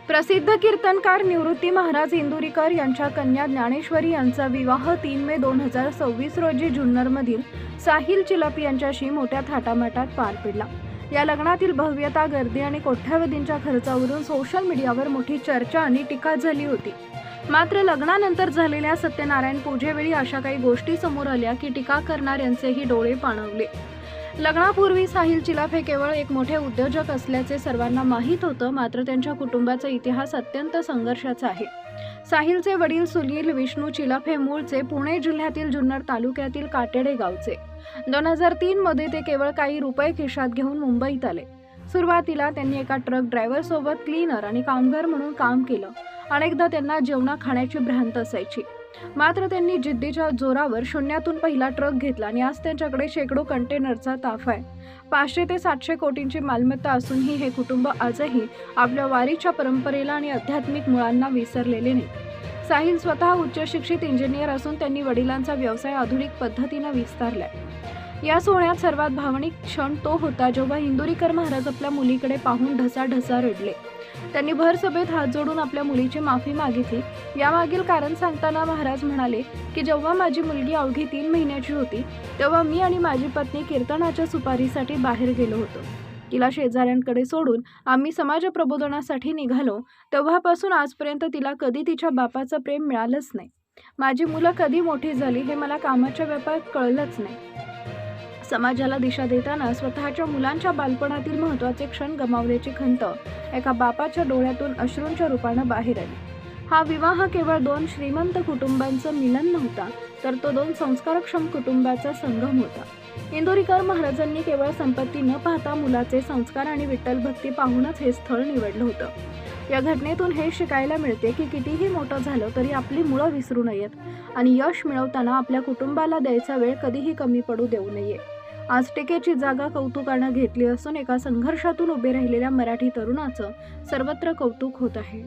प्रसिद्ध कीर्तनकार निवृत्ती महाराज इंदुरीकर यांच्या कन्या ज्ञानेश्वरी यांचा विवाह 3 मे 2026 रोजी जुन्नरमधील साहिल चिलप यांच्याशी मोठ्या थाटामाटात पार पडला। या लग्नातील भव्यता, गर्दी आणि कोट्यावधींच्या खर्चावरून सोशल मीडियावर मोठी चर्चा आणि टीका झाली होती। मात्र लग्नानंतर झालेल्या सत्यनारायण पूजेवेळी अशा काही गोष्टी समोर आल्या की टीका करणाऱ्यांचेही डोळे पाणावले। लग्नापूर्वी साहिल चिलप हे केवळ एक मोठे उद्योजक असल्याचे सर्वांना माहीत होतं, मात्र त्यांच्या कुटुंबाचा इतिहास अत्यंत संघर्षाचा आहे। साहिलचे वडील सुनील विष्णू चिलप हे मूळचे पुणे जिल्ह्यातील जुन्नर तालुक्यातील काटेडे गावचे। 2003 मध्ये ते केवळ काही रुपये खिशात घेऊन मुंबईत आले। सुरुवातीला त्यांनी एका ट्रक ड्रायव्हर सोबत क्लीनर आणि कामगार म्हणून काम केलं। अनेकदा त्यांना जेवणा खाण्याची भ्रांत असायची, मात्र त्यांनी जिद्दीच्या जोरावर शून्यातून पहिला ट्रक घेतला आणि आज त्यांच्याकडे शेकडो कंटेनरचा ताफा आहे। 500 ते 700 कोटींची मालमत्ता असूनही हे कुटुंब आजही आपल्या वारीच्या परंपरेला आणि आध्यात्मिक मुळांना विसरलेले नाही। साहिल स्वतः उच्च शिक्षित इंजिनियर असून त्यांनी वडिलांचा व्यवसाय आधुनिक पद्धतीने विस्तारलाय। या सोहळ्यात सर्वात भावनिक क्षण तो होता जेव्हा इंदुरीकर महाराज आपल्या मुलीकडे पाहून ढसाढसा रडले। त्यांनी भर सभेत हात जोडून आपल्या मुलीची माफी मागितली। यामागील कारण सांगताना महाराज म्हणाले की जेव्हा माझी मुलगी अवघी 3 महिन्याची होती तेव्हा मी आणि माझी पत्नी कीर्तनाच्या सुपारीसाठी बाहेर गेलो होतो। तिला शेजाऱ्यांकडे सोडून आम्ही समाज प्रबोधनासाठी निघालो। तेव्हापासून आजपर्यंत तिला कधी तिच्या बापाचं प्रेम मिळालंच नाही। माझी मुलं कधी मोठी झाली हे मला कामाच्या व्यापारात कळलंच नाही। समाजाला दिशा देताना स्वतःच्या मुलांच्या बालपणातील महत्त्वाचे क्षण गमावल्याची खंत एका बापाच्या डोळ्यातून अश्रूंच्या रूपाने बाहेर आली। हा विवाह केवळ 2 श्रीमंत कुटुंबांचं मिलन नव्हता, तर तो 2 संस्कारक्षम कुटुंबाचा संगम होता। इंदुरीकर महाराजांनी केवळ संपत्ती न पाहता मुलाचे संस्कार आणि विठ्ठल भक्ती पाहूनच हे स्थळ निवडलं होतं। या घटनेतून हे शिकायला मिळते की कितीही मोठं झालं तरी आपली मुळं विसरू नयेत आणि यश मिळवताना आपल्या कुटुंबाला द्यायचा वेळ कधीही कमी पडू देऊ नये। आज टीकेची जागा कौतुकानं घेतली असून एका संघर्षातून उभे राहिलेल्या मराठी तरुणाचं सर्वत्र कौतुक होत आहे।